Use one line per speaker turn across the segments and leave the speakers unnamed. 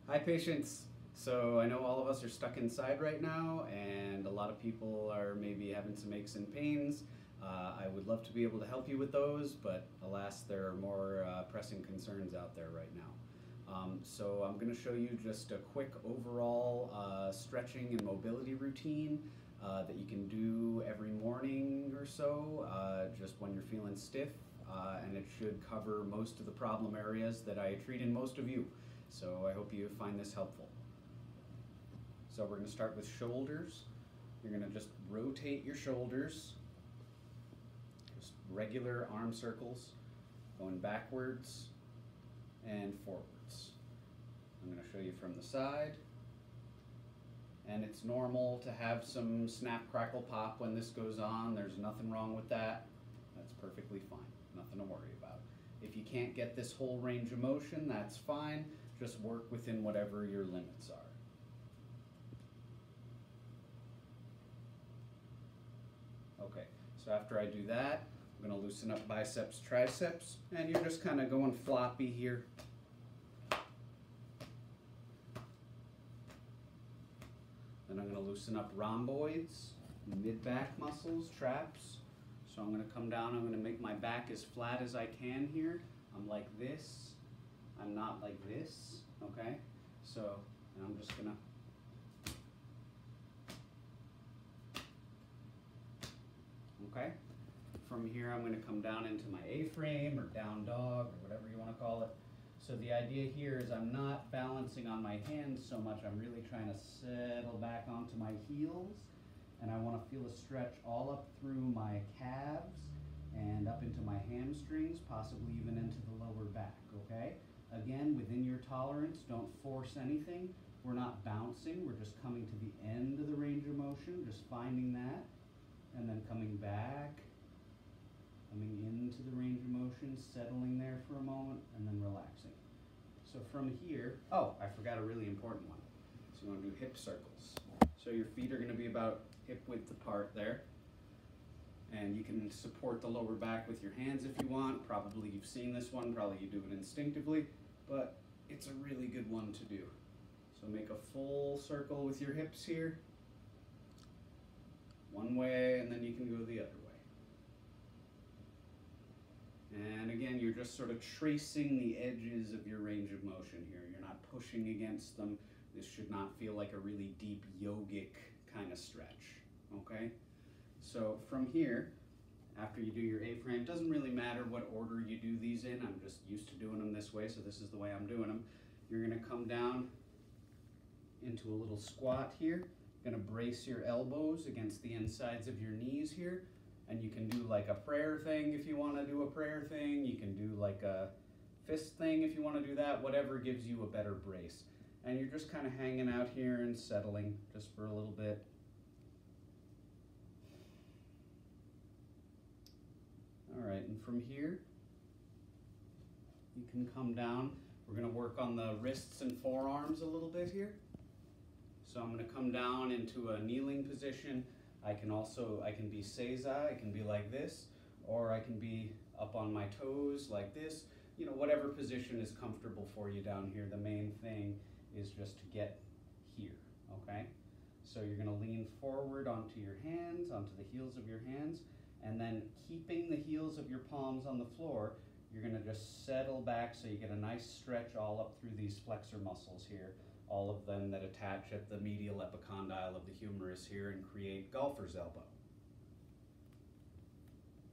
Hi, patients. So I know all of us are stuck inside right now, and a lot of people are maybe having some aches and pains. I would love to be able to help you with those, but alas, there are more pressing concerns out there right now. So I'm going to show you just a quick overall stretching and mobility routine that you can do every morning or so, just when you're feeling stiff, and it should cover most of the problem areas that I treat in most of you. So I hope you find this helpful. So we're going to start with shoulders. You're going to just rotate your shoulders, just regular arm circles, going backwards and forwards. I'm going to show you from the side. And it's normal to have some snap, crackle, pop when this goes on. There's nothing wrong with that. That's perfectly fine. Nothing to worry about. If you can't get this whole range of motion, that's fine. Just work within whatever your limits are. Okay, so after I do that, I'm going to loosen up biceps, triceps, and you're just kind of going floppy here. Then I'm going to loosen up rhomboids, mid-back muscles, traps. So I'm going to come down, I'm going to make my back as flat as I can here. I'm like this. I'm not like this, okay? So, and I'm just going to, okay? From here, I'm going to come down into my A-frame or down dog or whatever you want to call it. So the idea here is I'm not balancing on my hands so much. I'm really trying to settle back onto my heels. And I want to feel a stretch all up through my calves and up into my hamstrings, possibly even into the lower back, okay? Again, within your tolerance, don't force anything. We're not bouncing, we're just coming to the end of the range of motion, just finding that, and then coming back, coming into the range of motion, settling there for a moment, and then relaxing. So from here, oh, I forgot a really important one. So you want to do hip circles. So your feet are going to be about hip width apart there. And you can support the lower back with your hands if you want. Probably you've seen this one, probably you do it instinctively, but it's a really good one to do. So make a full circle with your hips here. One way, and then you can go the other way. And again, you're just sort of tracing the edges of your range of motion here. You're not pushing against them. This should not feel like a really deep yogic kind of stretch, okay? So from here, after you do your A-frame, it doesn't really matter what order you do these in. I'm just used to doing them this way, so this is the way I'm doing them. You're gonna come down into a little squat here. You're gonna brace your elbows against the insides of your knees here. And you can do like a prayer thing if you wanna do a prayer thing. You can do like a fist thing if you wanna do that. Whatever gives you a better brace. And you're just kind of hanging out here and settling just for a little bit. All right, and from here, you can come down. We're going to work on the wrists and forearms a little bit here. So I'm going to come down into a kneeling position. I can be seiza, I can be like this, or I can be up on my toes like this. You know, whatever position is comfortable for you down here. The main thing is just to get here, okay? So you're going to lean forward onto your hands, onto the heels of your hands, and then keeping the heels of your palms on the floor, you're going to just settle back so you get a nice stretch all up through these flexor muscles here, all of them that attach at the medial epicondyle of the humerus here and create golfer's elbow,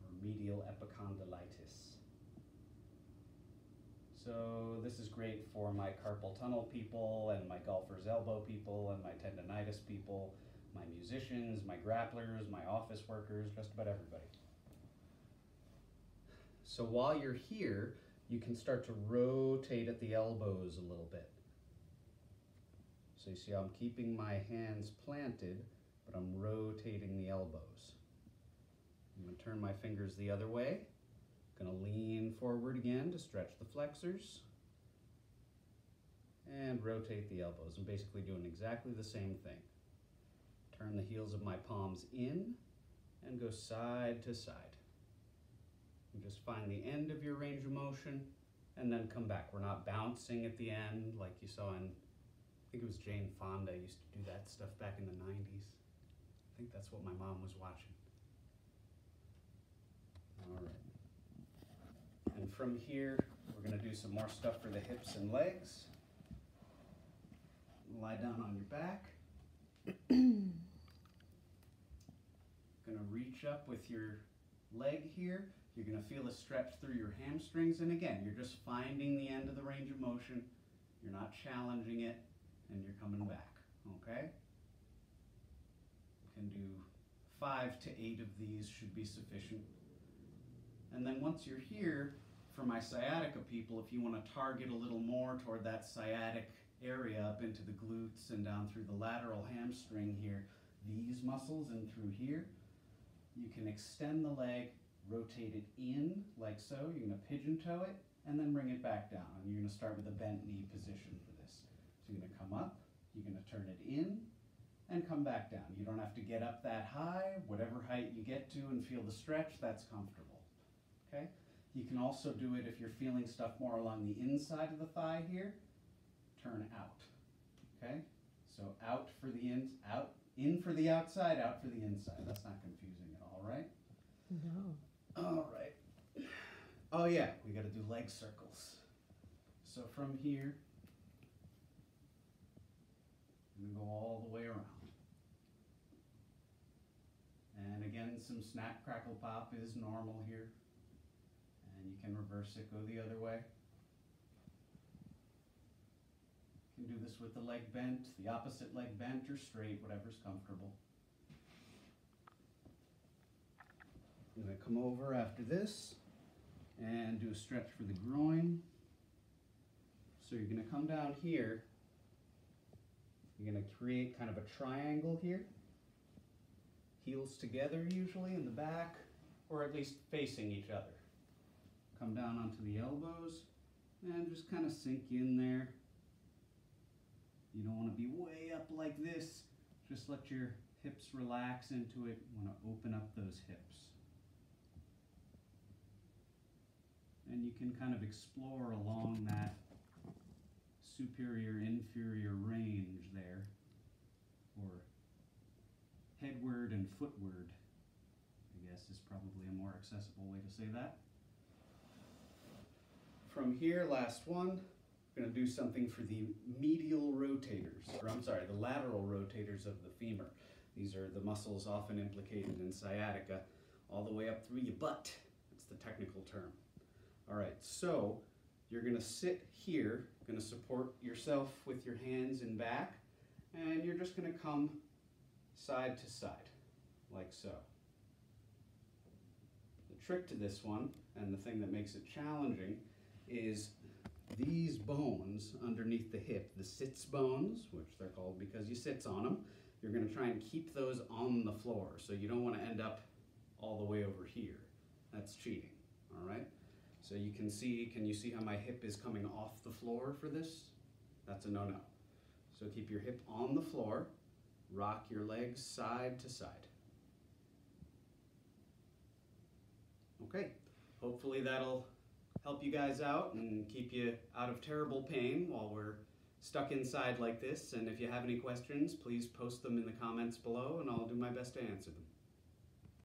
or medial epicondylitis. So this is great for my carpal tunnel people and my golfer's elbow people and my tendonitis people, my musicians, my grapplers, my office workers, just about everybody. So while you're here, you can start to rotate at the elbows a little bit. So you see I'm keeping my hands planted, but I'm rotating the elbows. I'm going to turn my fingers the other way. Going to lean forward again to stretch the flexors. And rotate the elbows. I'm basically doing exactly the same thing. Turn the heels of my palms in and go side to side. And just find the end of your range of motion and then come back. We're not bouncing at the end like you saw in think it was Jane Fonda used to do that stuff back in the 90s. I think that's what my mom was watching. All right. And from here, we're going to do some more stuff for the hips and legs. Lie down on your back. Going to reach up with your leg here. You're going to feel a stretch through your hamstrings. And again, you're just finding the end of the range of motion. You're not challenging it, and you're coming back, okay? You can do 5 to 8 of these should be sufficient. And then once you're here, for my sciatica people, if you want to target a little more toward that sciatic area up into the glutes and down through the lateral hamstring here, these muscles and through here, you can extend the leg, rotate it in like so. You're going to pigeon toe it and then bring it back down. And you're going to start with a bent knee position for this. So you're going to come up, you're going to turn it in and come back down. You don't have to get up that high. Whatever height you get to and feel the stretch, that's comfortable. Okay? You can also do it if you're feeling stuff more along the inside of the thigh here. Turn out. Okay? So out for the in for the outside, out for the inside. That's not confusing at all, right?
No.
All right. Oh yeah, we got to do leg circles. So from here, I'm going to go all the way around. And again, some snap, crackle, pop is normal here. And you can reverse it, go the other way. You can do this with the leg bent, the opposite leg bent or straight, whatever's comfortable. I'm going to come over after this and do a stretch for the groin. So you're going to come down here. You're going to create kind of a triangle here. Heels together usually in the back, or at least facing each other. Come down onto the elbows and just kind of sink in there. You don't want to be way up like this. Just let your hips relax into it. You want to open up those hips. And you can kind of explore along that superior-inferior range there, or headward and footward, I guess is probably a more accessible way to say that. From here, last one, we're going to do something for the medial rotators, or I'm sorry, the lateral rotators of the femur. These are the muscles often implicated in sciatica, all the way up through your butt. That's the technical term. All right, so you're going to sit here, going to support yourself with your hands in back, and you're just going to come side to side, like so. The trick to this one, and the thing that makes it challenging, is these bones underneath the hip, the sits bones, which they're called because you sits on them, you're going to try and keep those on the floor, so you don't want to end up all the way over here. That's cheating, all right? So you can you see how my hip is coming off the floor for this? That's a no-no. So keep your hip on the floor, rock your legs side to side. Okay, hopefully that'll help you guys out and keep you out of terrible pain while we're stuck inside like this. And if you have any questions, please post them in the comments below and I'll do my best to answer them.